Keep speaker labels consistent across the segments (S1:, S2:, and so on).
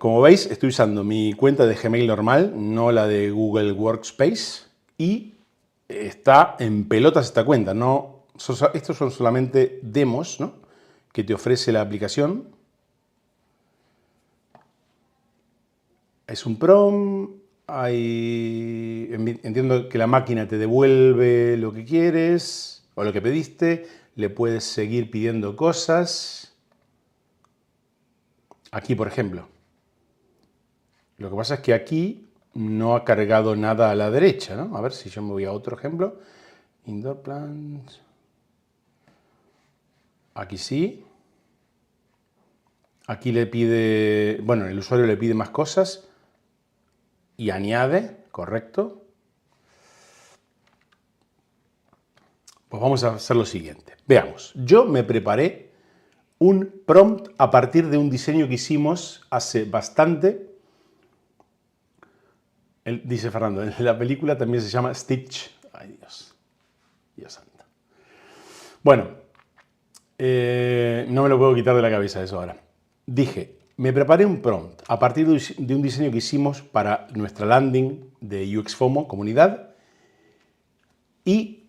S1: Como veis, estoy usando mi cuenta de Gmail normal, no la de Google Workspace, y está en pelotas esta cuenta. No, estos son solamente demos, ¿no?, que te ofrece la aplicación. Es un prompt, entiendo que la máquina te devuelve lo que quieres o lo que pediste, le puedes seguir pidiendo cosas. Aquí, por ejemplo. Lo que pasa es que aquí no ha cargado nada a la derecha, ¿no? A ver si yo me voy a otro ejemplo. Indoor plants. Aquí sí. Aquí le pide, bueno, el usuario le pide más cosas y añade, correcto. Pues vamos a hacer lo siguiente. Veamos, yo me preparé un prompt a partir de un diseño que hicimos hace bastante. Dice Fernando, en la película también se llama Stitch. Ay, Dios. Dios santo. Bueno, no me lo puedo quitar de la cabeza eso ahora. Dije, me preparé un prompt a partir de un diseño que hicimos para nuestra landing de UXFOMO, comunidad, y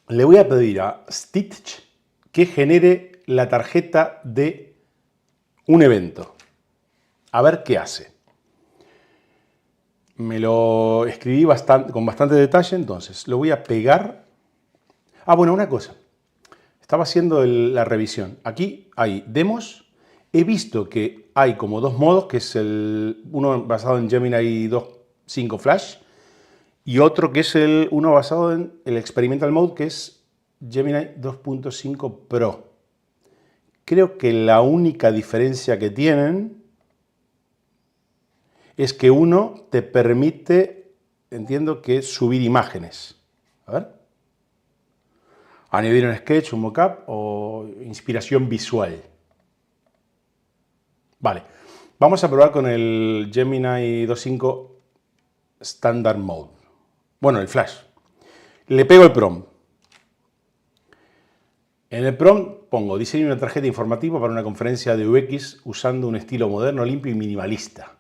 S1: le voy a pedir a Stitch que genere la tarjeta de un evento. A ver qué hace. Me lo escribí con bastante detalle, entonces lo voy a pegar. Ah, bueno, una cosa. Estaba haciendo la revisión. Aquí hay demos. He visto que hay como dos modos, que es uno basado en Gemini 2.5 Flash y otro que es uno basado en el Experimental Mode, que es Gemini 2.5 Pro. Creo que la única diferencia que tienen es que uno te permite, entiendo que subir imágenes. A ver. Añadir un sketch, un mockup o inspiración visual. Vale. Vamos a probar con el Gemini 2.5 Standard Mode. Bueno, el Flash. Le pego el prompt. En el prompt pongo diseño una tarjeta informativa para una conferencia de UX usando un estilo moderno, limpio y minimalista.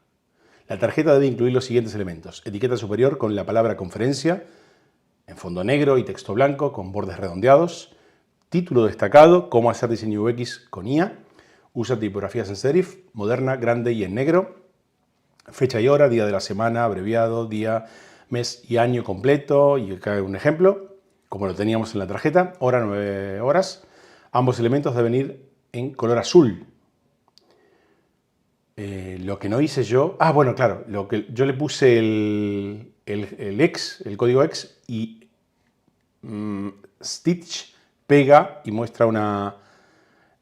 S1: La tarjeta debe incluir los siguientes elementos. Etiqueta superior con la palabra conferencia, en fondo negro y texto blanco con bordes redondeados. Título destacado, cómo hacer diseño UX con IA. Usa tipografías en serif, moderna, grande y en negro. Fecha y hora, día de la semana, abreviado, día, mes y año completo. Y acá un ejemplo, como lo teníamos en la tarjeta. Hora, 9 horas. Ambos elementos deben ir en color azul. Lo que no hice yo... Ah, bueno, claro. Lo que yo le puse el código X y Stitch pega y muestra una...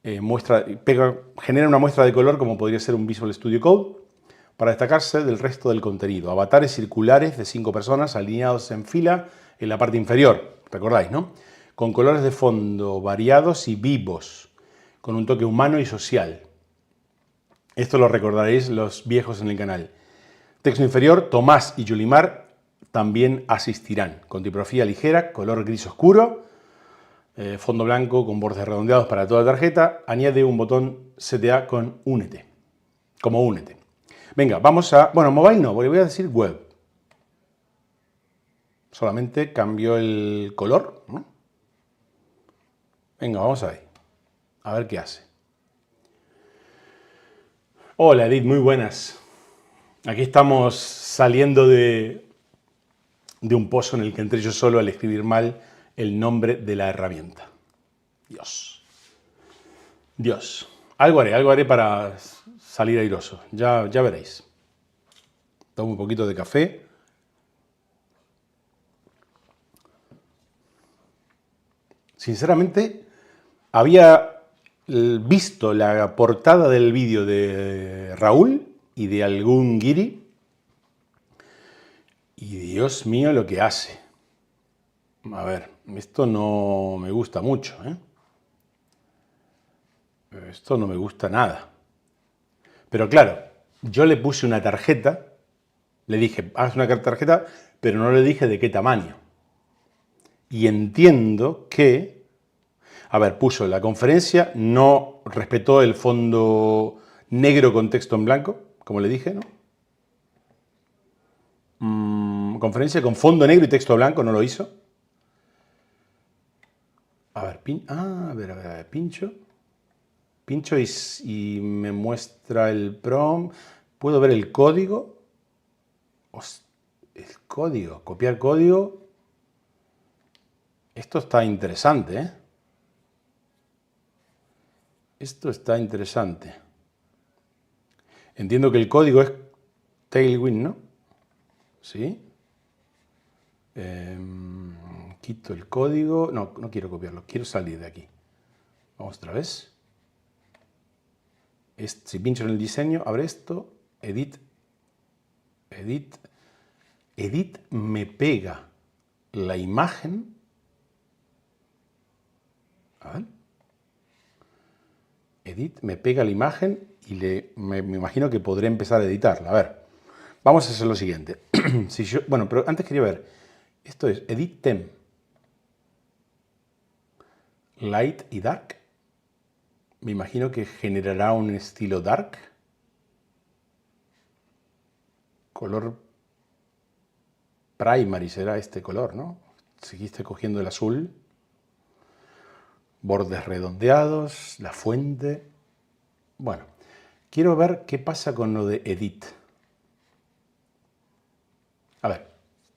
S1: genera una muestra de color como podría ser un Visual Studio Code para destacarse del resto del contenido. Avatares circulares de 5 personas alineados en fila en la parte inferior, recordáis, ¿no? Con colores de fondo variados y vivos, con un toque humano y social. Esto lo recordaréis los viejos en el canal. Texto inferior, Tomás y Yulimar también asistirán, con tipografía ligera, color gris oscuro, fondo blanco con bordes redondeados para toda la tarjeta. Añade un botón CTA con Únete, como Únete. Venga, vamos a... Bueno, mobile no, porque voy a decir web. Solamente cambio el color, ¿no? Venga, vamos a ver qué hace. Hola Edith, muy buenas. Aquí estamos saliendo de un pozo en el que entré yo solo al escribir mal el nombre de la herramienta. Dios. Algo haré para salir airoso. Ya veréis. Tomo un poquito de café. Sinceramente, había visto la portada del vídeo de Raúl y de algún guiri. Y Dios mío lo que hace. A ver, esto no me gusta mucho, ¿eh? Esto no me gusta nada. Pero claro, yo le puse una tarjeta, le dije, haz una tarjeta, pero no le dije de qué tamaño. Y entiendo que, a ver, puso la conferencia no respetó el fondo negro con texto en blanco, como le dije, ¿no? Conferencia con fondo negro y texto blanco, no lo hizo. A ver, a ver, pincho. Pincho y me muestra el prompt. ¿Puedo ver el código? El código, copiar código. Esto está interesante, ¿eh? Esto está interesante. Entiendo que el código es Tailwind, ¿no? ¿Sí? Quito el código. No, no quiero copiarlo. Quiero salir de aquí. Vamos otra vez. Si pincho en el diseño, abre esto. Edit. Edit. Edit me pega la imagen. A ver. Edit me pega la imagen y me imagino que podré empezar a editarla. A ver, vamos a hacer lo siguiente. Bueno, pero antes quería ver. Esto es Edit Them. Light y Dark. Me imagino que generará un estilo Dark. Color Primary será este color, ¿no? Seguiste cogiendo el azul. Bordes redondeados, la fuente. Bueno, quiero ver qué pasa con lo de Edit. A ver,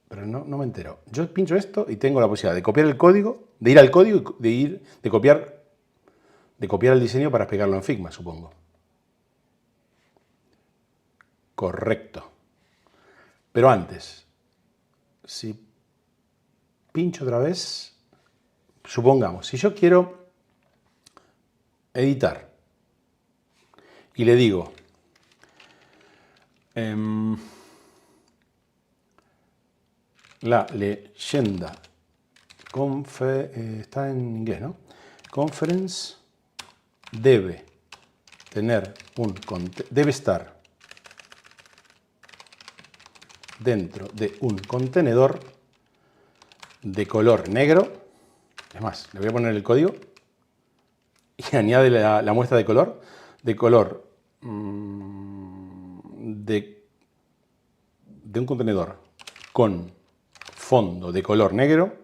S1: pero no me entero. Yo pincho esto y tengo la posibilidad de copiar el código, de ir al código y de copiar el diseño para pegarlo en Figma, supongo. Correcto. Pero antes, si pincho otra vez, supongamos, si yo quiero editar y le digo la leyenda está en inglés, ¿no? Conference debe estar dentro de un contenedor de color negro. Es más, le voy a poner el código y añade la muestra de color de un contenedor con fondo de color negro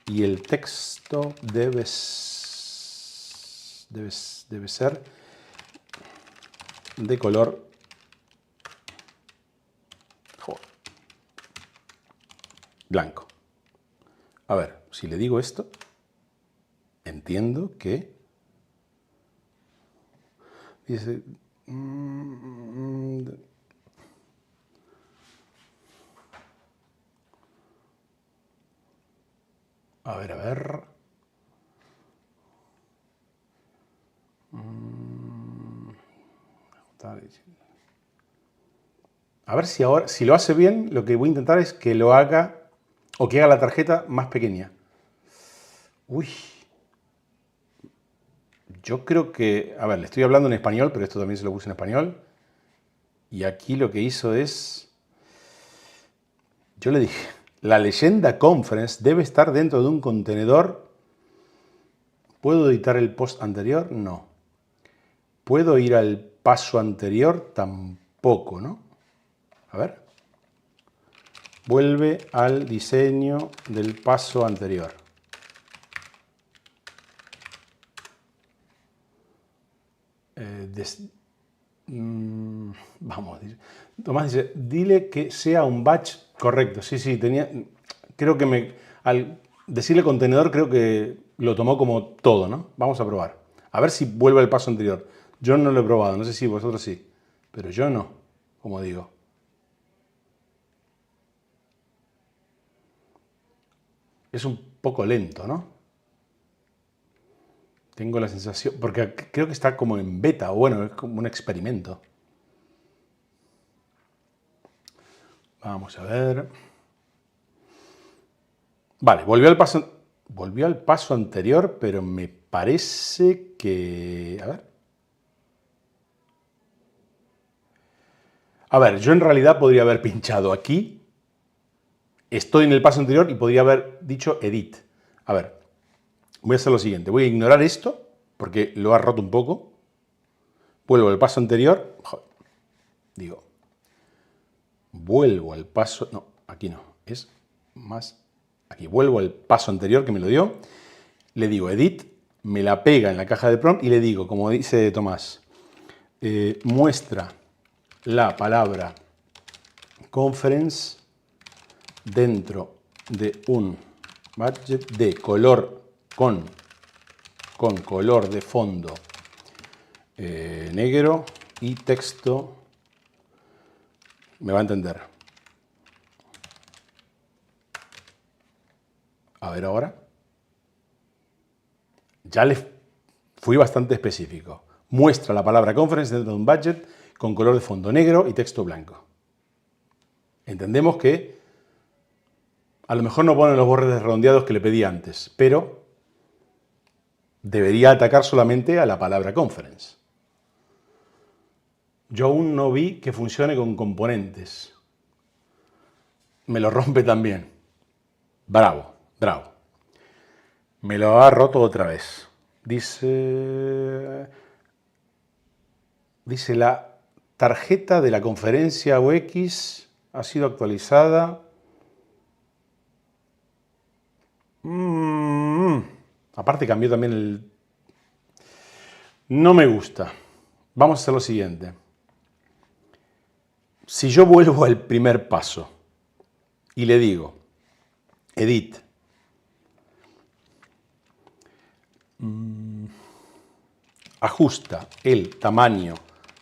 S1: y el texto debe ser de color blanco. A ver, si le digo esto, entiendo que dice a ver. A ver si ahora, si lo hace bien, lo que voy a intentar es que lo haga, o que haga la tarjeta más pequeña. Uy. Yo creo que, a ver, le estoy hablando en español, pero esto también se lo puse en español. Y aquí lo que hizo es, yo le dije, la leyenda Conference debe estar dentro de un contenedor. ¿Puedo editar el post anterior? No. ¿Puedo ir al paso anterior? Tampoco, ¿no? A ver. Vuelve al diseño del paso anterior. Vamos, Tomás dice, dile que sea un batch correcto. Sí, creo que al decirle contenedor, creo que lo tomó como todo, ¿no? Vamos a probar. A ver si vuelve al paso anterior. Yo no lo he probado, no sé si vosotros sí, pero yo no, como digo. Es un poco lento, ¿no? Tengo la sensación, porque creo que está como en beta, o bueno, es como un experimento. Vamos a ver. Vale, volvió al paso anterior, pero me parece que... A ver, yo en realidad podría haber pinchado aquí. Estoy en el paso anterior y podría haber dicho edit. A ver, voy a hacer lo siguiente. Voy a ignorar esto porque lo ha roto un poco. Vuelvo al paso anterior. Digo, vuelvo al paso... No, aquí no. Es más... Aquí vuelvo al paso anterior que me lo dio. Le digo edit, me la pega en la caja de prompt y le digo, como dice Tomás, muestra la palabra conference dentro de un budget de color con color de fondo negro y texto, me va a entender. A ver ahora. Ya le fui bastante específico. Muestra la palabra conference dentro de un budget con color de fondo negro y texto blanco. Entendemos que a lo mejor no pone los bordes redondeados que le pedí antes, pero debería atacar solamente a la palabra conference. Yo aún no vi que funcione con componentes. Me lo rompe también. Bravo, bravo. Me lo ha roto otra vez. Dice la tarjeta de la conferencia UX ha sido actualizada. Aparte cambió también el... No me gusta. Vamos a hacer lo siguiente. Si yo vuelvo al primer paso y le digo, edit, ajusta el tamaño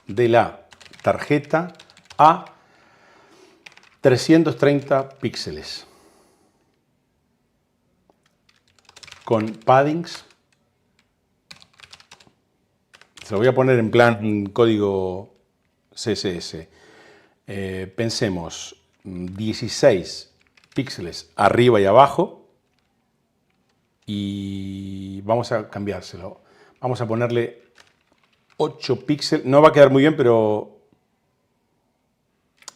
S1: de la tarjeta a 330 píxeles con paddings. Se lo voy a poner en plan código CSS. Pensemos 16 píxeles arriba y abajo y vamos a cambiárselo. Vamos a ponerle 8 píxeles. No va a quedar muy bien, pero...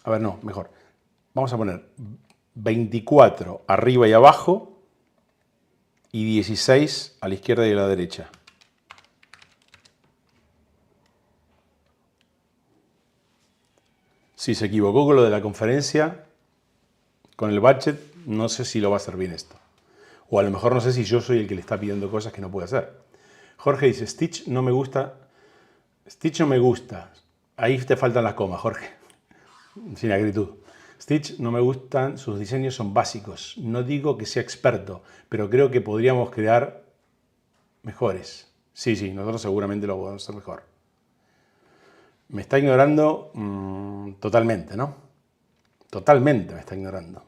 S1: A ver, no, mejor. Vamos a poner 24 arriba y abajo y 16 a la izquierda y a la derecha. Si se equivocó con lo de la conferencia, con el budget, no sé si lo va a hacer bien esto. O a lo mejor no sé si yo soy el que le está pidiendo cosas que no puede hacer. Jorge dice, Stitch no me gusta. Stitch no me gusta. Ahí te faltan las comas, Jorge. Sin acritud. Stitch no me gustan, sus diseños son básicos. No digo que sea experto, pero creo que podríamos crear mejores. Sí, nosotros seguramente lo podemos hacer mejor. Me está ignorando totalmente, ¿no? Totalmente me está ignorando.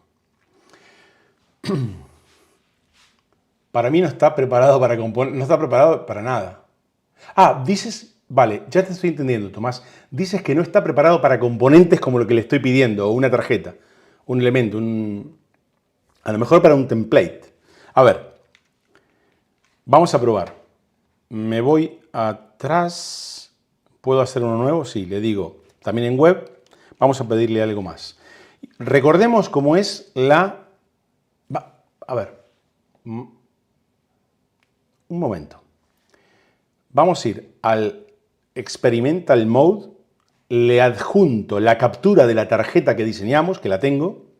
S1: Para mí no está preparado para componer, no está preparado para nada. Ah, dices, vale, ya te estoy entendiendo, Tomás. Dices que no está preparado para componentes como lo que le estoy pidiendo, o una tarjeta, un elemento, a lo mejor para un template. A ver, vamos a probar. Me voy atrás. ¿Puedo hacer uno nuevo? Sí, le digo, también en web, vamos a pedirle algo más. Recordemos cómo es la... A ver, un momento. Vamos a ir al Experimental Mode, le adjunto la captura de la tarjeta que diseñamos, que la tengo.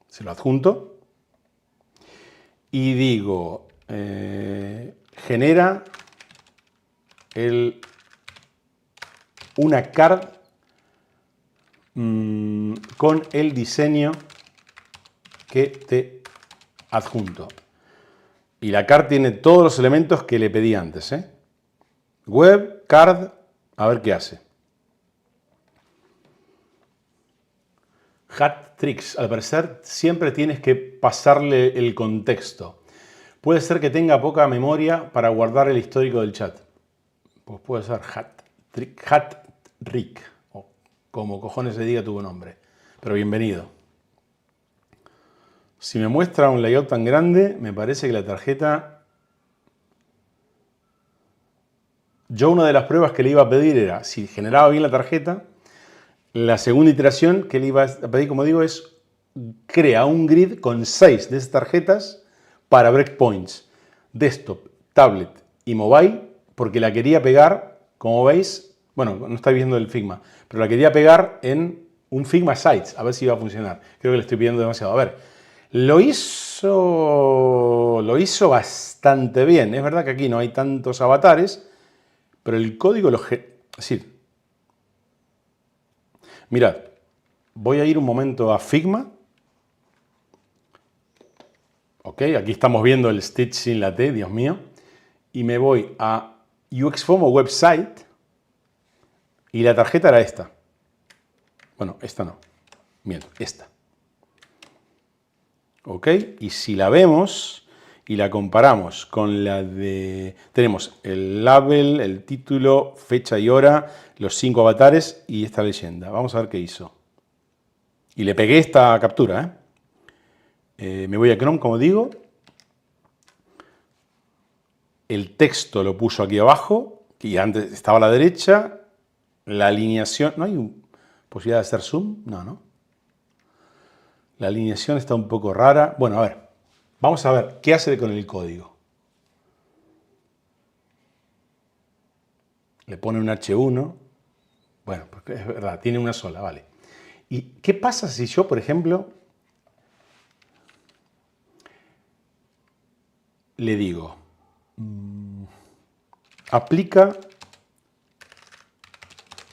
S1: Se lo adjunto. Y digo... genera una card con el diseño que te adjunto. Y la card tiene todos los elementos que le pedí antes. Web, card, a ver qué hace. Hat tricks. Al parecer siempre tienes que pasarle el contexto. Puede ser que tenga poca memoria para guardar el histórico del chat. Pues puede ser hat trick, o como cojones se diga tu nombre. Pero bienvenido. Si me muestra un layout tan grande, me parece que la tarjeta... Yo una de las pruebas que le iba a pedir era, si generaba bien la tarjeta, la segunda iteración que le iba a pedir, como digo, es crea un grid con 6 de esas tarjetas para breakpoints, desktop, tablet y mobile, porque la quería pegar, como veis, bueno, no estáis viendo el Figma, pero la quería pegar en un Figma Sites, a ver si iba a funcionar. Creo que le estoy pidiendo demasiado. A ver, lo hizo bastante bien. Es verdad que aquí no hay tantos avatares, pero el código es decir, mirad, voy a ir un momento a Figma. Ok, aquí estamos viendo el Stitch sin la T, Dios mío. Y me voy a UXFOMO Website y la tarjeta era esta. Bueno, esta no. Miento, esta. Ok, y si la vemos y la comparamos con la de... Tenemos el label, el título, fecha y hora, los 5 avatares y esta leyenda. Vamos a ver qué hizo. Y le pegué esta captura. Me voy a Chrome, como digo. El texto lo puso aquí abajo, y antes estaba a la derecha. La alineación... ¿No hay posibilidad de hacer zoom? No, ¿no? La alineación está un poco rara. Bueno, a ver. Vamos a ver qué hace con el código. Le pone un H1. Bueno, porque es verdad, tiene una sola, vale. ¿Y qué pasa si yo, por ejemplo, le digo, aplica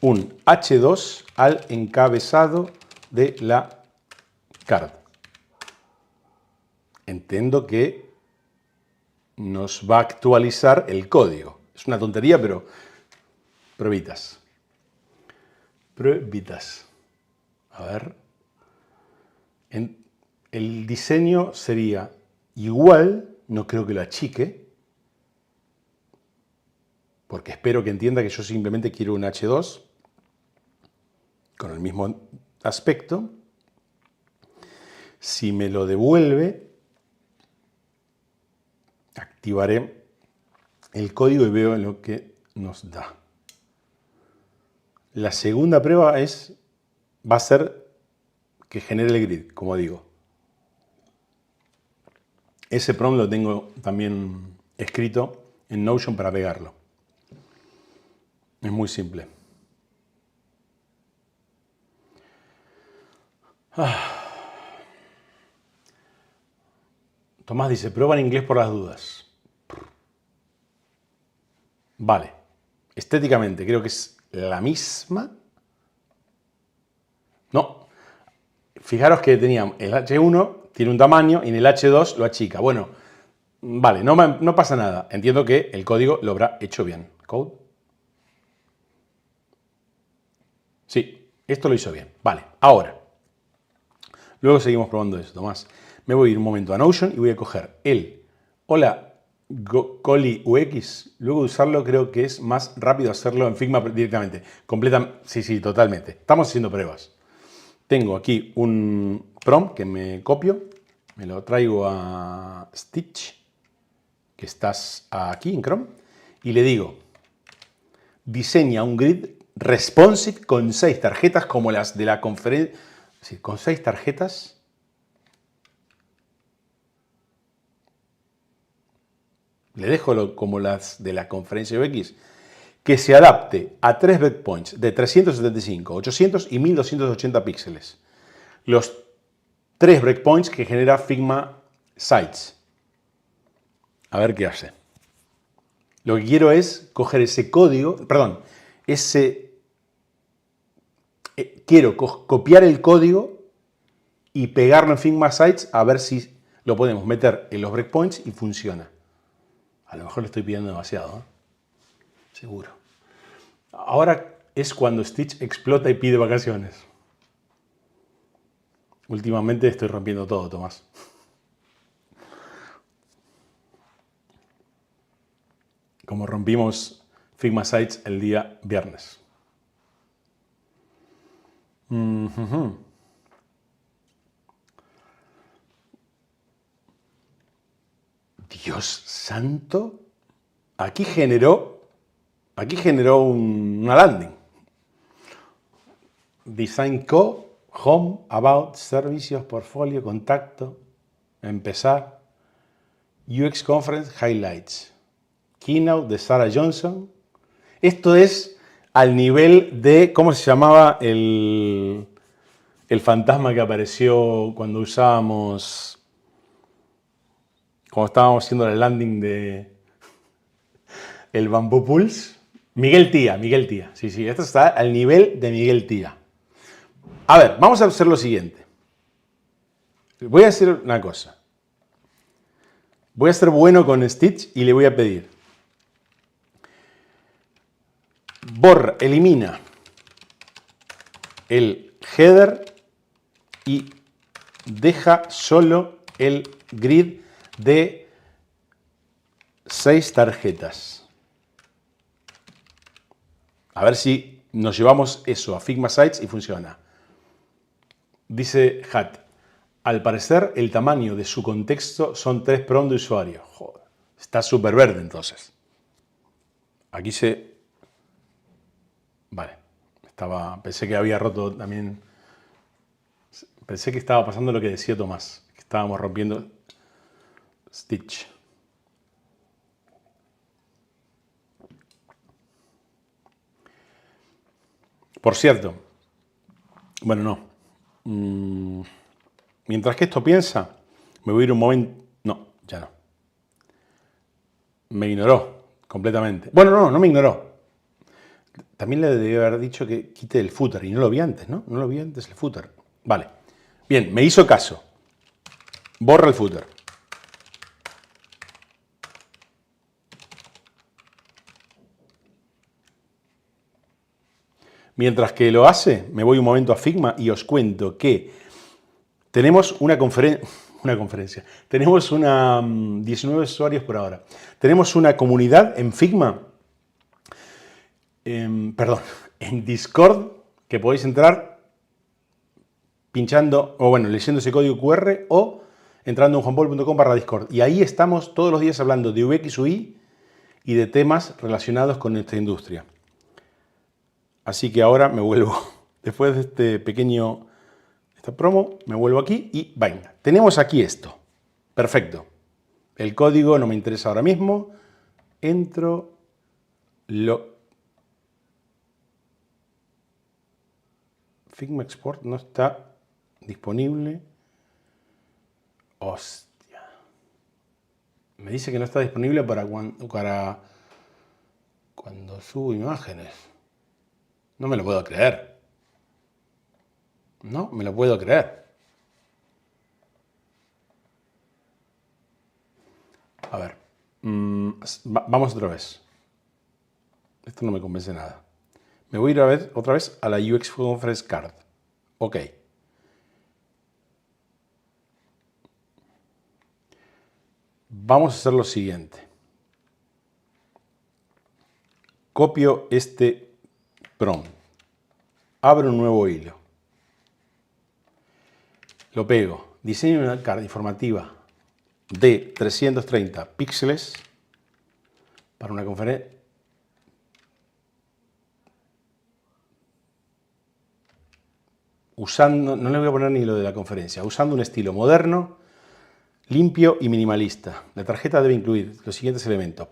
S1: un H2 al encabezado de la card? Entiendo que nos va a actualizar el código. Es una tontería, pero pruebitas. Pruebitas. A ver. El diseño sería igual, no creo que lo achique, porque espero que entienda que yo simplemente quiero un H2 con el mismo aspecto. Si me lo devuelve, activaré el código y veo lo que nos da. La segunda prueba va a ser que genere el grid, como digo. Ese prompt lo tengo también escrito en Notion para pegarlo. Es muy simple. Tomás dice, prueba en inglés por las dudas. Vale. Estéticamente creo que es la misma. No. Fijaros que tenía el H1, tiene un tamaño, y en el H2 lo achica. Bueno, vale, no pasa nada. Entiendo que el código lo habrá hecho bien. Code. Sí, esto lo hizo bien. Vale, ahora. Luego seguimos probando eso, Tomás. Me voy a ir un momento a Notion y voy a coger el hola Coli UX. Luego de usarlo creo que es más rápido hacerlo en Figma directamente. Sí, totalmente. Estamos haciendo pruebas. Tengo aquí un prompt que me copio. Me lo traigo a Stitch, que estás aquí en Chrome. Y le digo, diseña un grid responsive con 6 tarjetas como las de la conferencia. Sí, con 6 tarjetas. Le dejo como las de la conferencia UX, que se adapte a 3 breakpoints de 375, 800 y 1280 píxeles. Los 3 breakpoints que genera Figma Sites. A ver qué hace. Lo que quiero es coger ese código, perdón, quiero copiar el código y pegarlo en Figma Sites a ver si lo podemos meter en los breakpoints y funciona. A lo mejor le estoy pidiendo demasiado, ¿eh? Seguro. Ahora es cuando Stitch explota y pide vacaciones. Últimamente estoy rompiendo todo, Tomás. Como rompimos Figma Sites el día viernes. Dios santo. Aquí generó una landing. Design Co, Home, About, Servicios, Portfolio, Contacto, Empezar. UX Conference Highlights. Keynote de Sarah Johnson. Esto es al nivel de, ¿cómo se llamaba el fantasma que apareció cuando usábamos, cuando estábamos haciendo la landing de el Bamboo Pulse? Miguel Tía. Sí, esto está al nivel de Miguel Tía. A ver, vamos a hacer lo siguiente. Voy a hacer una cosa. Voy a ser bueno con Stitch y le voy a pedir. Elimina el header y deja solo el grid de 6 tarjetas. A ver si nos llevamos eso a Figma Sites y funciona. Dice Hat, al parecer el tamaño de su contexto son 3 prompts de usuario. Joder, está súper verde entonces. Aquí se... Vale, pensé que había roto también... Pensé que estaba pasando lo que decía Tomás, que estábamos rompiendo Stitch. Por cierto, bueno, no. Mientras que esto piensa, me voy a ir un momento... No, ya no. Me ignoró completamente. Bueno, no me ignoró. También le debía haber dicho que quite el footer y no lo vi antes, ¿no? No lo vi antes el footer. Vale. Bien, me hizo caso. Borra el footer. Mientras que lo hace, me voy un momento a Figma y os cuento que tenemos una conferencia. Tenemos 19 usuarios por ahora. Tenemos una comunidad en Figma, en Discord, que podéis entrar pinchando, o bueno, leyendo ese código QR o entrando en juanpablo.com/Discord. Y ahí estamos todos los días hablando de UX, UI y de temas relacionados con esta industria. Así que ahora me vuelvo, después de esta promo, me vuelvo aquí y venga. Tenemos aquí esto. Perfecto. El código no me interesa ahora mismo. Entro, Figma Export no está disponible. Hostia. Me dice que no está disponible para cuando subo imágenes. No me lo puedo creer. No me lo puedo creer. A ver. Vamos otra vez. Esto no me convence nada. Me voy a ir otra vez a la UX Conference Card. Ok. Vamos a hacer lo siguiente. Copio este prompt. Abro un nuevo hilo. Lo pego. Diseño una card informativa de 330 píxeles para una conferencia. Usando, no le voy a poner ni lo de la conferencia, usando un estilo moderno, limpio y minimalista. La tarjeta debe incluir los siguientes elementos.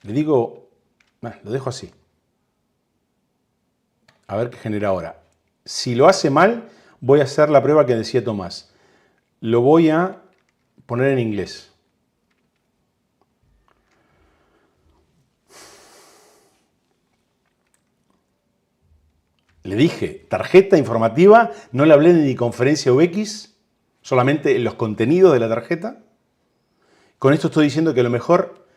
S1: Le digo, lo dejo así. A ver qué genera ahora. Si lo hace mal, voy a hacer la prueba que decía Tomás. Lo voy a poner en inglés. Le dije, tarjeta informativa, no le hablé ni conferencia UX, solamente los contenidos de la tarjeta. Con esto estoy diciendo que a lo mejor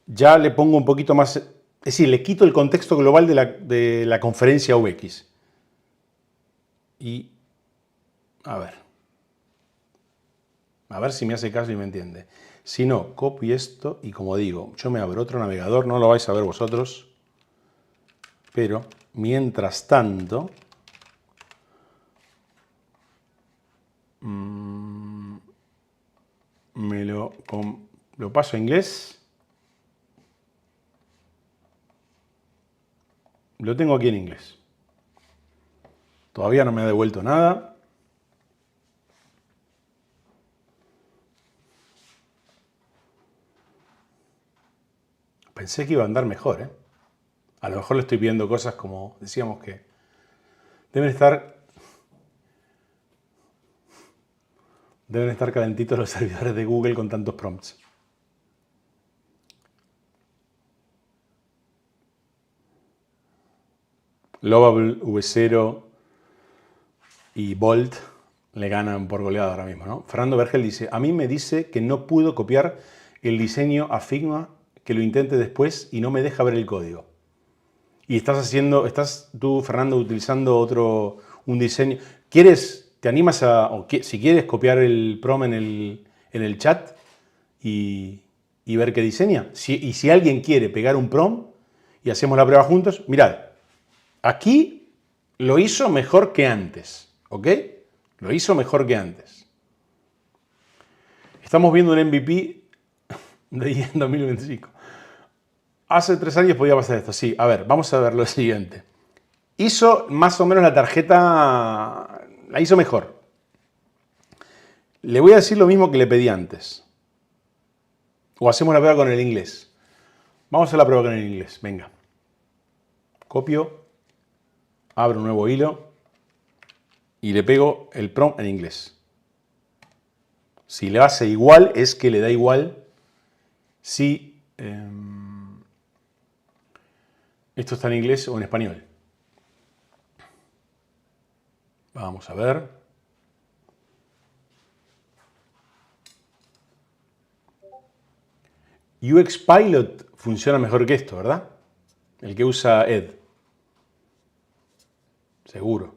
S1: ya le pongo un poquito más, es decir, le quito el contexto global de la conferencia UX. Y, a ver si me hace caso y me entiende. Si no, copio esto y como digo, yo me abro otro navegador, no lo vais a ver vosotros, pero mientras tanto, me lo paso a inglés. Lo tengo aquí en inglés. Todavía no me ha devuelto nada. Pensé que iba a andar mejor, ¿eh? A lo mejor le estoy pidiendo cosas como decíamos que deben estar calentitos los servidores de Google con tantos prompts. Lovable, V0 y Bolt le ganan por goleada ahora mismo, ¿no? Fernando Vergel dice, a mí me dice que no pudo copiar el diseño a Figma, que lo intente después y no me deja ver el código. Y estás tú, Fernando, utilizando un diseño. ¿Te animas si quieres copiar el prom en el chat y ver qué diseña? Y si alguien quiere pegar un prom y hacemos la prueba juntos, mirad, aquí lo hizo mejor que antes, ¿ok? Lo hizo mejor que antes. Estamos viendo un MVP de IA en 2025. Hace 3 años podía pasar esto, sí. A ver, vamos a ver lo siguiente. Hizo más o menos la tarjeta, la hizo mejor. Le voy a decir lo mismo que le pedí antes. O hacemos la prueba con el inglés. Vamos a hacer la prueba con el inglés, venga. Copio, abro un nuevo hilo y le pego el prompt en inglés. Si le hace igual, es que le da igual si esto está en inglés o en español. Vamos a ver. UX Pilot funciona mejor que esto, ¿verdad? El que usa Ed. Seguro.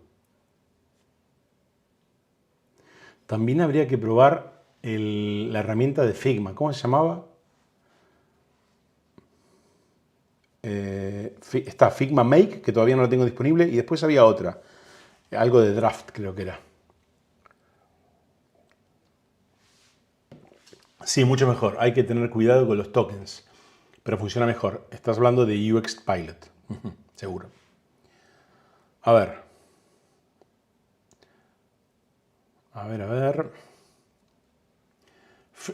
S1: También habría que probar la herramienta de Figma. ¿Cómo se llamaba? Está Figma Make, que todavía no la tengo disponible, y después había otra. Algo de Draft, creo que era. Sí, mucho mejor. Hay que tener cuidado con los tokens. Pero funciona mejor. Estás hablando de UX Pilot. Seguro. A ver. A ver.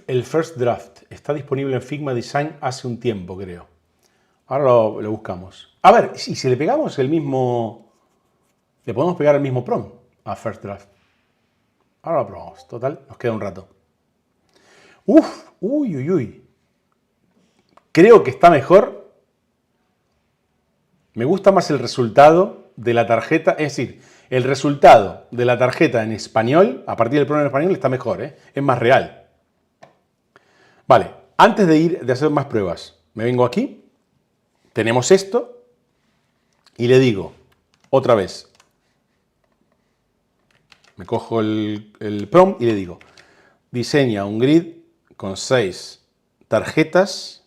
S1: El First Draft está disponible en Figma Design hace un tiempo, creo. Ahora lo buscamos. A ver, y si le pegamos el mismo... Le podemos pegar el mismo prompt a First Draft. Ahora lo probamos. Total, nos queda un rato. Uy. Creo que está mejor. Me gusta más el resultado de la tarjeta. Es decir, el resultado de la tarjeta en español, a partir del prompt en español, está mejor, ¿eh? Es más real. Vale, antes de hacer más pruebas, me vengo aquí. Tenemos esto. Y le digo, otra vez, me cojo el prompt y le digo, diseña un grid con 6 tarjetas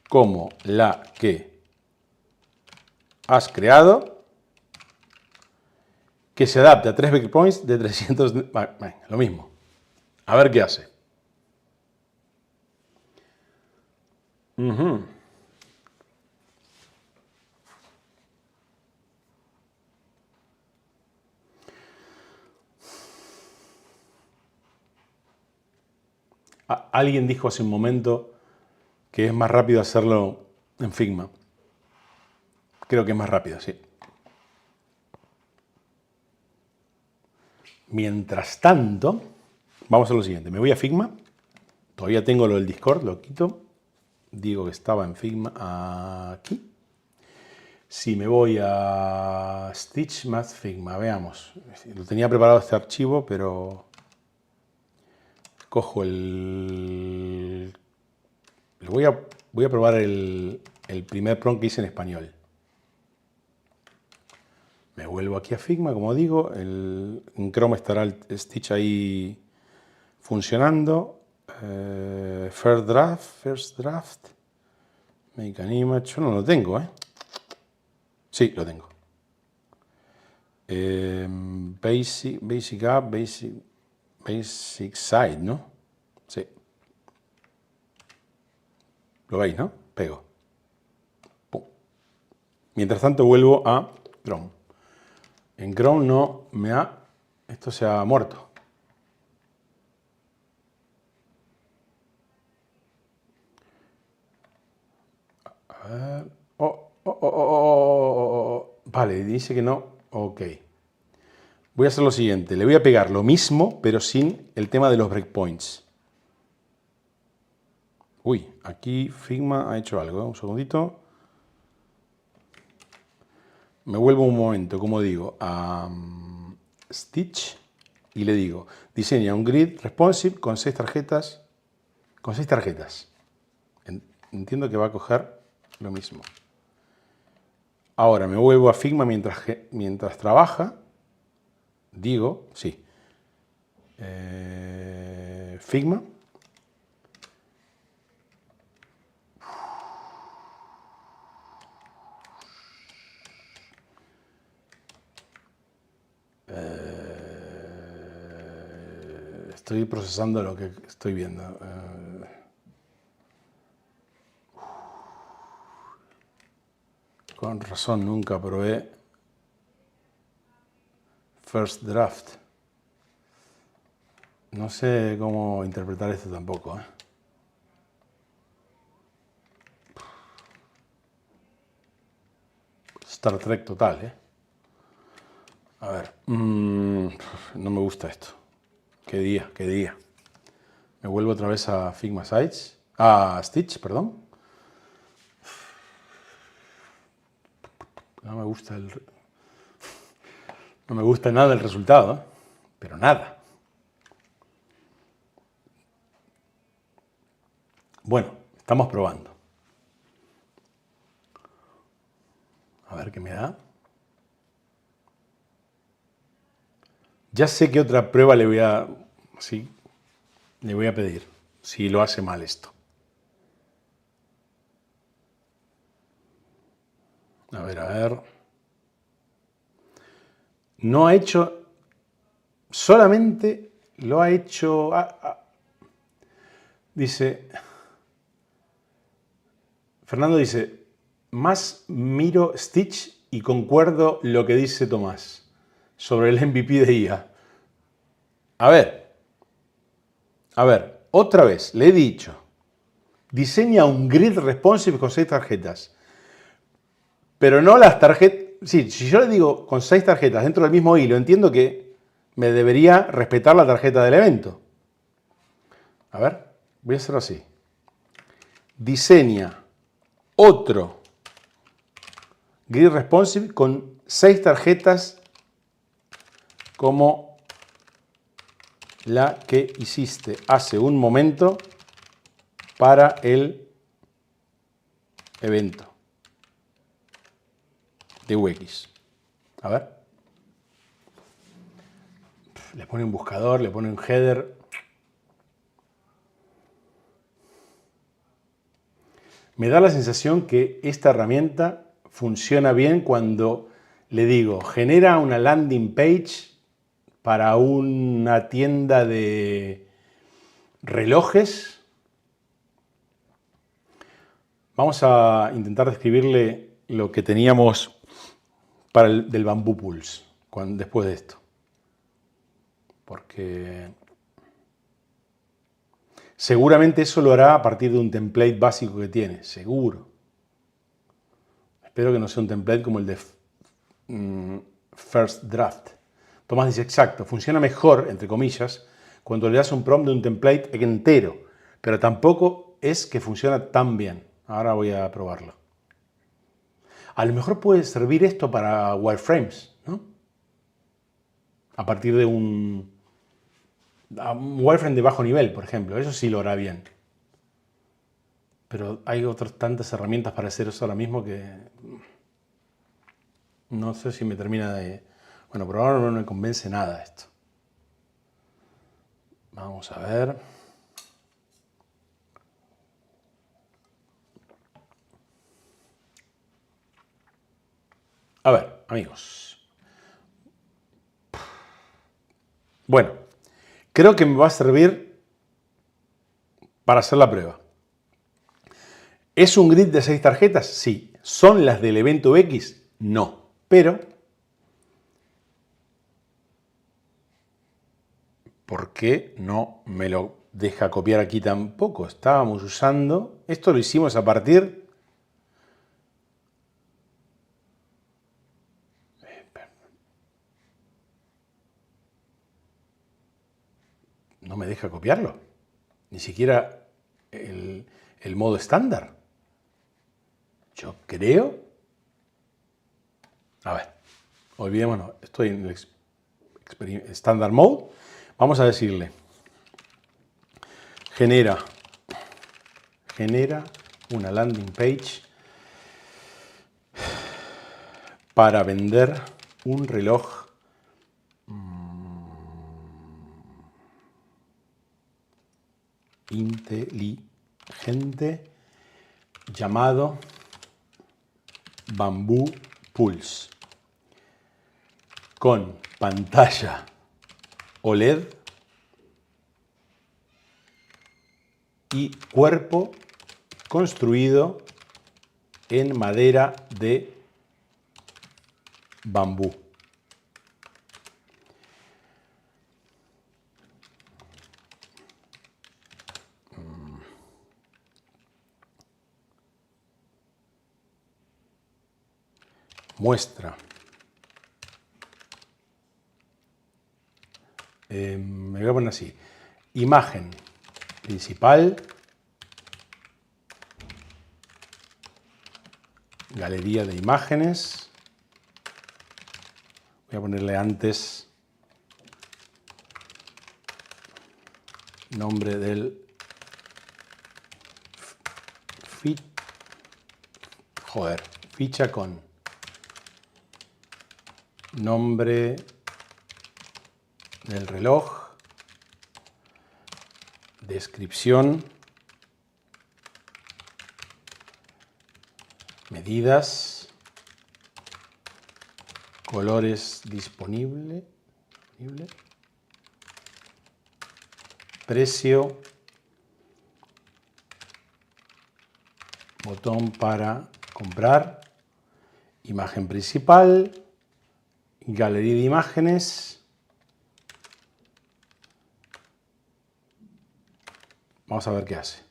S1: como la que has creado, que se adapte a 3 breakpoints de 300... Venga, lo mismo. A ver qué hace. Alguien dijo hace un momento que es más rápido hacerlo en Figma. Creo que es más rápido, sí. Mientras tanto, vamos a lo siguiente. Me voy a Figma. Todavía tengo lo del Discord, lo quito. Digo que estaba en Figma aquí. Si me voy a Stitch Math Figma, veamos. Lo tenía preparado este archivo, pero cojo voy a probar el primer prompt que hice en español. Me vuelvo aquí a Figma, como digo. En Chrome estará el Stitch ahí funcionando. First Draft. Make an image. Yo no lo tengo, ¿eh? Sí, lo tengo. Basic App, Basic Site, ¿no? Sí. ¿Lo veis, no? Pego. Pum. Mientras tanto vuelvo a Chrome. En Chrome no me ha... Esto se ha muerto. ver. Oh. Vale, dice que no. Ok. Voy a hacer lo siguiente. Le voy a pegar lo mismo, pero sin el tema de los breakpoints. Uy, aquí Figma ha hecho algo. Un segundito. Me vuelvo un momento, como digo, a Stitch y le digo, diseña un grid responsive con 6 tarjetas. Con 6 tarjetas. Entiendo que va a coger lo mismo. Ahora me vuelvo a Figma mientras trabaja. Digo, sí. Figma. Estoy procesando lo que estoy viendo. Con razón, nunca probé First Draft. No sé cómo interpretar esto tampoco. Star Trek total, A ver. No me gusta esto. Qué día. Me vuelvo otra vez a Figma Sites. A Stitch, perdón. No me gusta no me gusta nada el resultado, pero nada. Bueno, estamos probando. A ver qué me da. Ya sé qué otra prueba le voy a pedir, si lo hace mal esto. A ver. No ha hecho, solamente lo ha hecho, dice, Fernando dice, más miro Stitch y concuerdo lo que dice Tomás sobre el MVP de IA. A ver, otra vez, le he dicho, diseña un grid responsive con 6 tarjetas, pero no las tarjetas. Sí, si yo le digo con 6 tarjetas dentro del mismo hilo, entiendo que me debería respetar la tarjeta del evento. A ver, voy a hacerlo así. Diseña otro grid responsive con 6 tarjetas como la que hiciste hace un momento para el evento de UX. A ver. Le pone un buscador, le pone un header. Me da la sensación que esta herramienta funciona bien cuando le digo, genera una landing page para una tienda de relojes. Vamos a intentar describirle lo que teníamos para del Bamboo Pulse después de esto. Porque seguramente eso lo hará a partir de un template básico que tiene, seguro. Espero que no sea un template como el de First Draft. Tomás dice, exacto, funciona mejor, entre comillas, cuando le das un prompt de un template entero, pero tampoco es que funciona tan bien. Ahora voy a probarlo. A lo mejor puede servir esto para wireframes, ¿no? A partir de un wireframe de bajo nivel, por ejemplo. Eso sí lo hará bien. Pero hay otras tantas herramientas para hacer eso ahora mismo que no sé si me termina de... Bueno, por ahora no me convence nada esto. Vamos a ver. A ver, amigos. Bueno, creo que me va a servir para hacer la prueba. ¿Es un grid de 6 tarjetas? Sí. ¿Son las del evento X? No. Pero, ¿por qué no me lo deja copiar aquí tampoco? Estábamos usando... Esto lo hicimos a partir No me deja copiarlo. Ni siquiera el modo estándar. Yo creo... A ver, olvidémonos. Estoy en el Standard Mode. Vamos a decirle. Genera una landing page para vender un reloj inteligente llamado Bamboo Pulse con pantalla OLED y cuerpo construido en madera de bambú. Muestra. Me voy a poner así. Imagen principal. Galería de imágenes. Voy a ponerle antes nombre del ficha con nombre del reloj, descripción, medidas, colores disponible, precio, botón para comprar, imagen principal, galería de imágenes. Vamos a ver qué hace.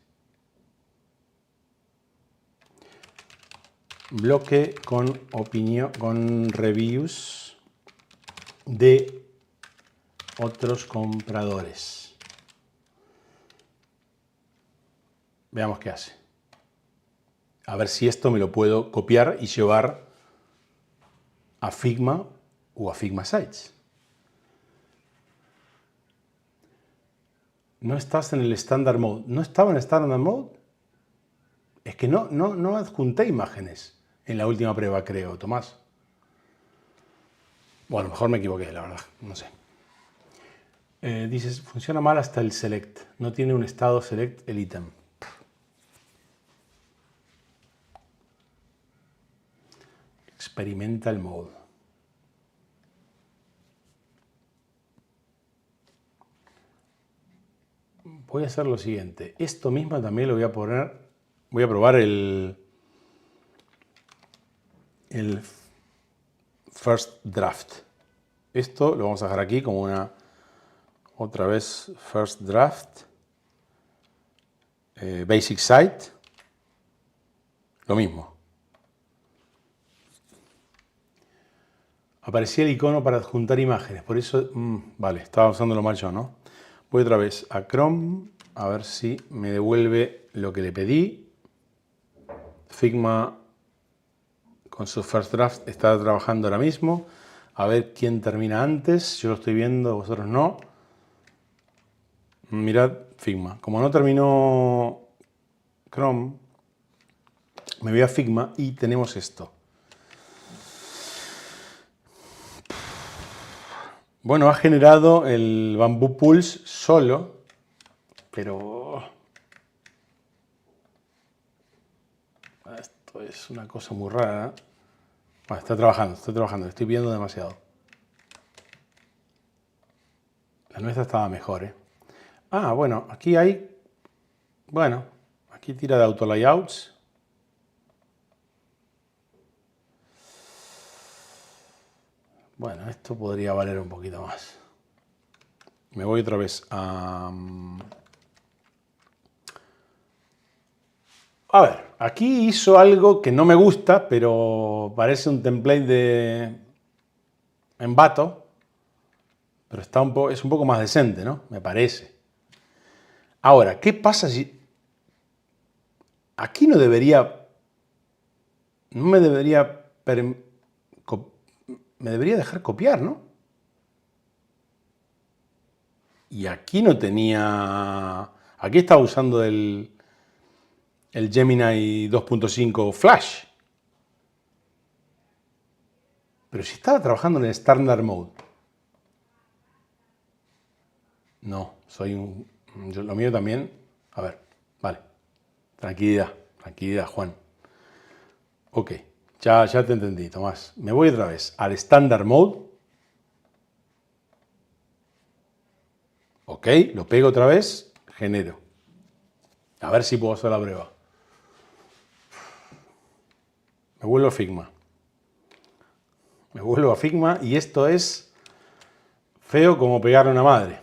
S1: Bloque con opinión, con reviews de otros compradores. Veamos qué hace. A ver si esto me lo puedo copiar y llevar a Figma o a Figma Sites. No estás en el Standard Mode. ¿No estaba en el Standard Mode? Es que no adjunté imágenes en la última prueba, creo, Tomás. Bueno, a lo mejor me equivoqué, la verdad. No sé. Dices, funciona mal hasta el Select. No tiene un estado Select el ítem. Experimental Mode. Voy a hacer lo siguiente. Esto mismo también lo voy a poner. Voy a probar el First Draft. Esto lo vamos a dejar aquí como una otra vez First Draft. Basic Site. Lo mismo. Aparecía el icono para adjuntar imágenes. Por eso, vale, estaba usándolo mal yo, ¿no? Voy otra vez a Chrome, a ver si me devuelve lo que le pedí. Figma con su First Draft está trabajando ahora mismo. A ver quién termina antes. Yo lo estoy viendo, vosotros no. Mirad Figma. Como no terminó Chrome, me voy a Figma y tenemos esto. Bueno, ha generado el Bamboo Pulse solo, pero esto es una cosa muy rara. Bueno, estoy trabajando, estoy viendo demasiado. La nuestra estaba mejor, ¿eh? Ah, bueno, aquí hay... Bueno, aquí tira de auto layouts. Bueno, esto podría valer un poquito más. Me voy otra vez a... A ver, aquí hizo algo que no me gusta, pero parece un template de Envato, pero está es un poco más decente, ¿no? Me parece. Ahora, ¿qué pasa si aquí no me debería, me debería dejar copiar, ¿no? Y aquí no tenía, aquí estaba usando el Gemini 2.5 Flash. Pero si estaba trabajando en el Standard Mode. No, lo mío también. A ver, vale. Tranquilidad, tranquilidad, Juan. Ok, ya te entendí, Tomás. Me voy otra vez al Standard Mode. Ok, lo pego otra vez, genero. A ver si puedo hacer la prueba. Me vuelvo a Figma. Me vuelvo a Figma y esto es feo como pegarle a una madre.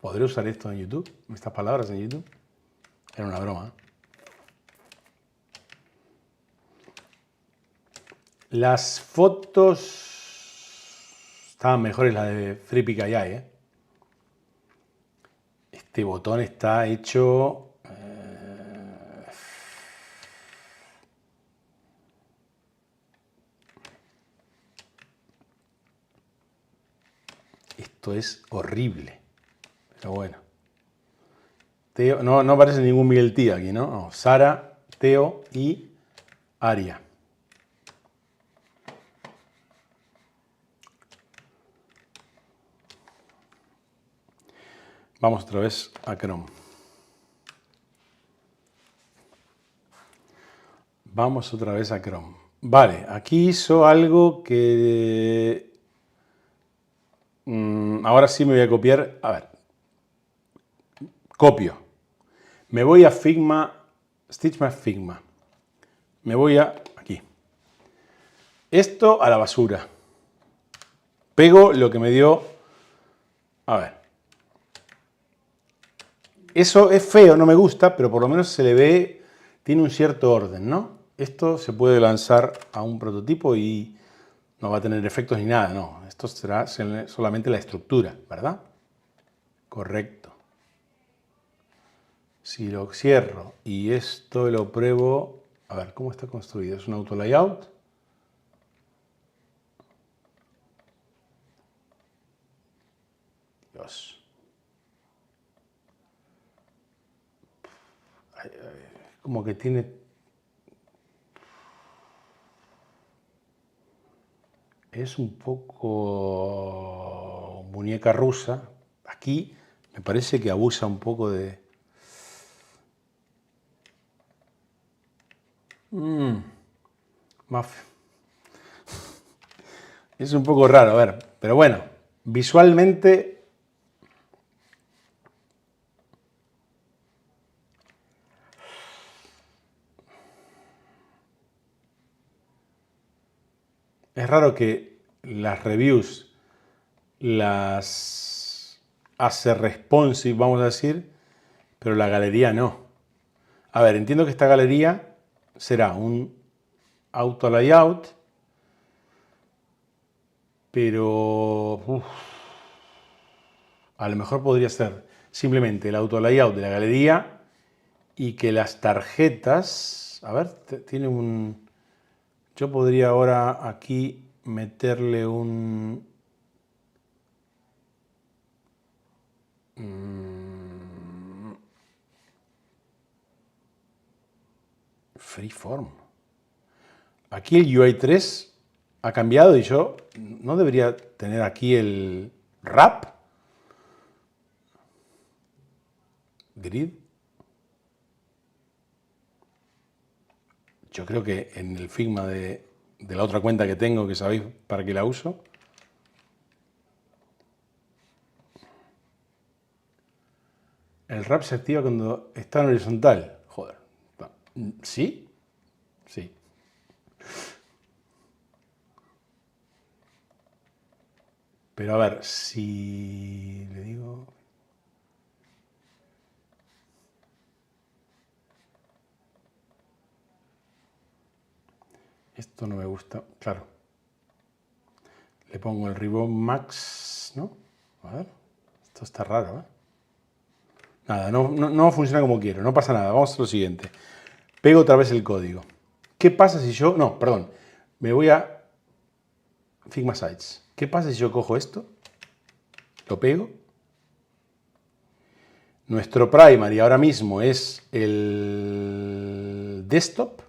S1: ¿Podré usar esto en YouTube? ¿Estas palabras en YouTube? Era una broma. Las fotos estaban mejores las de FreePic.ai, ¿eh? Este botón está hecho... Esto es horrible. Pero bueno. Teo, no aparece ningún Miguel Tía aquí, ¿no? No, Sara, Teo y Aria. Vamos otra vez a Chrome. Vamos otra vez a Chrome. Vale, aquí hizo algo que... ahora sí me voy a copiar. A ver. Copio. Me voy a Figma, StitchMap Figma. Me voy a aquí. Esto a la basura. Pego lo que me dio... A ver. Eso es feo, no me gusta, pero por lo menos se le ve, tiene un cierto orden, ¿no? Esto se puede lanzar a un prototipo y no va a tener efectos ni nada, no. Esto será solamente la estructura, ¿verdad? Correcto. Si lo cierro y esto lo pruebo... A ver, ¿cómo está construido? ¿Es un auto layout? Dios. Como que tiene... Es un poco muñeca rusa. Aquí me parece que abusa un poco de... Más... Es un poco raro, a ver. Pero bueno, visualmente... Es raro que las reviews las hace responsive, vamos a decir, pero la galería no. A ver, entiendo que esta galería será un auto layout, pero a lo mejor podría ser simplemente el auto layout de la galería y que las tarjetas, a ver, tiene un... Yo podría ahora aquí meterle un... Freeform. Aquí el UI 3 ha cambiado y yo no debería tener aquí el wrap. Grid. Yo creo que en el Figma de la otra cuenta que tengo, que sabéis para qué la uso, el wrap se activa cuando está en horizontal. Joder. ¿Sí? Sí. Pero a ver, si le digo... Esto no me gusta, claro. Le pongo el Ribbon Max, ¿no? A ver. Esto está raro, ¿eh? Nada, no funciona como quiero, no pasa nada. Vamos a hacer lo siguiente. Pego otra vez el código. ¿Qué pasa si yo... No, perdón. Me voy a Figma Sites. ¿Qué pasa si yo cojo esto? Lo pego. Nuestro primary ahora mismo es el desktop.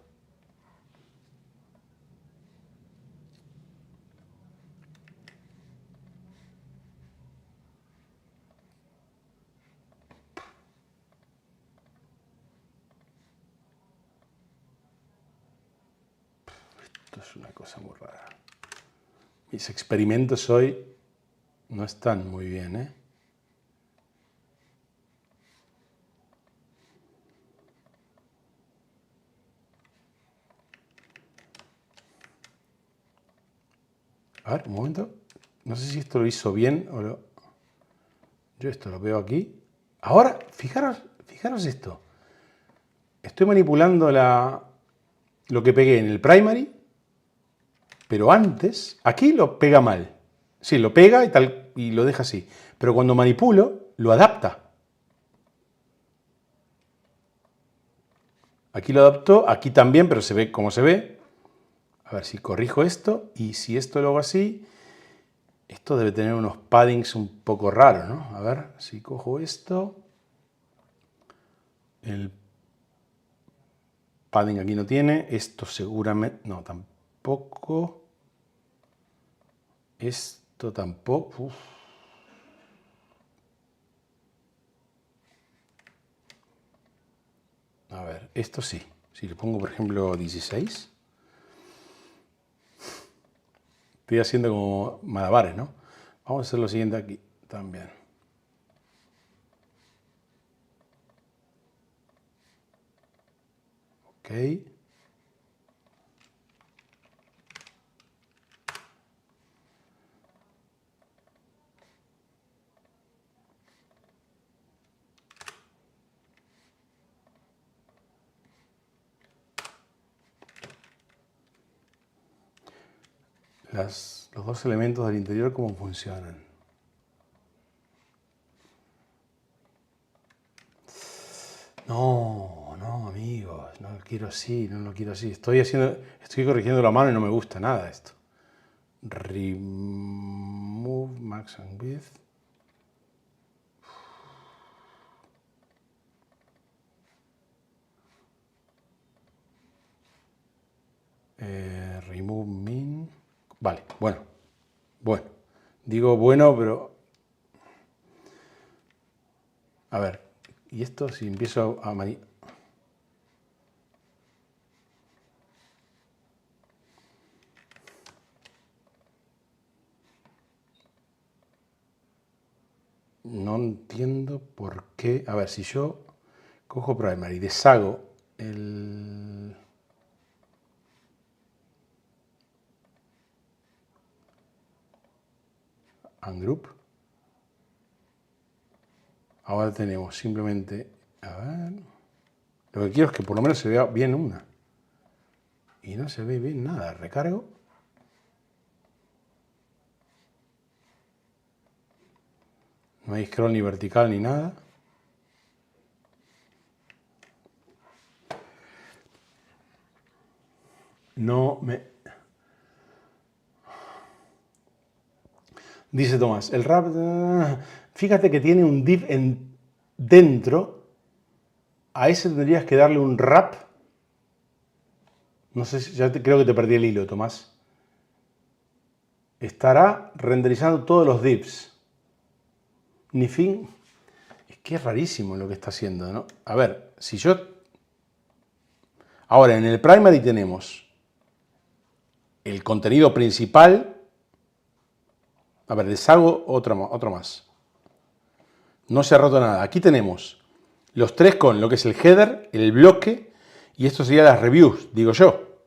S1: Esto es una cosa muy rara. Mis experimentos hoy no están muy bien, ¿eh? A ver, un momento. No sé si esto lo hizo bien o lo... Yo esto lo veo aquí. Ahora, fijaros esto. Estoy manipulando lo que pegué en el primary, pero antes, aquí lo pega mal. Sí, lo pega y tal, y lo deja así. Pero cuando manipulo, lo adapta. Aquí lo adaptó, aquí también, pero se ve como se ve. A ver si corrijo esto, y si esto lo hago así, esto debe tener unos paddings un poco raros, ¿no? A ver, si cojo esto, el padding aquí no tiene, esto seguramente, no, tampoco, esto tampoco, uf. A ver, esto sí, si le pongo por ejemplo 16, estoy haciendo como malabares, ¿no? Vamos a hacer lo siguiente aquí también. Ok. Los dos elementos del interior, ¿cómo funcionan? No, amigos, no lo quiero así, no lo quiero así. Estoy corrigiendo la mano y no me gusta nada esto. Remove max and width. Remove min. Vale, bueno. Digo bueno, pero... A ver, y esto si empiezo a No entiendo por qué... A ver, si yo cojo primary y deshago el... Ungroup. Ahora tenemos simplemente... A ver... Lo que quiero es que por lo menos se vea bien una. Y no se ve bien nada. Recargo. No hay scroll ni vertical ni nada. No me... Dice Tomás, el wrap... Fíjate que tiene un div dentro. A ese tendrías que darle un wrap. No sé si creo que te perdí el hilo, Tomás. Estará renderizando todos los divs. Ni fin. Es que es rarísimo lo que está haciendo, ¿no? A ver, si yo... Ahora, en el primary tenemos el contenido principal. A ver, deshago otro más. No se ha roto nada. Aquí tenemos los tres con lo que es el header, el bloque, y esto sería las reviews, digo yo.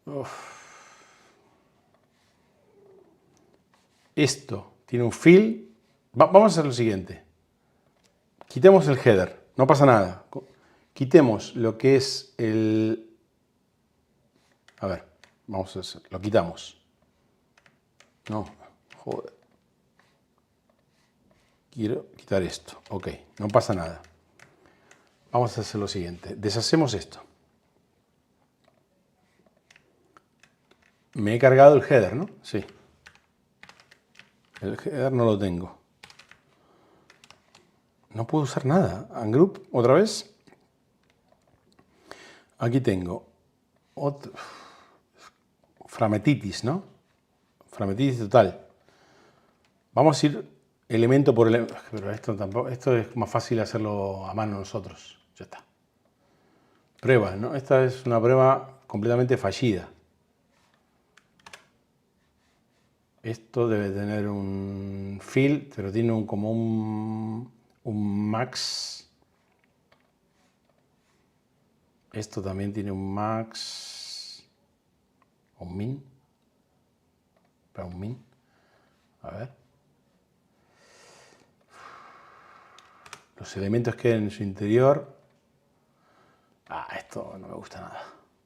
S1: Uf. Esto tiene un fill. Vamos a hacer lo siguiente. Quitemos el header, no pasa nada. Quitemos lo que es el... A ver, Vamos a hacer, lo quitamos. No, joder. Quiero quitar esto. Ok, no pasa nada. Vamos a hacer lo siguiente. Deshacemos esto. Me he cargado el header, ¿no? Sí. El header no lo tengo. No puedo usar nada. Ungroup, otra vez. Aquí tengo otro. Frametitis, ¿no? Frametitis total. Vamos a ir elemento por elemento. Pero esto tampoco. Esto es más fácil hacerlo a mano nosotros. Ya está. Prueba, ¿no? Esta es una prueba completamente fallida. Esto debe tener un fill, pero tiene como un max. Esto también tiene un max. Un min. Para un min. A ver. Los elementos quedan en su interior. Ah, esto no me gusta nada.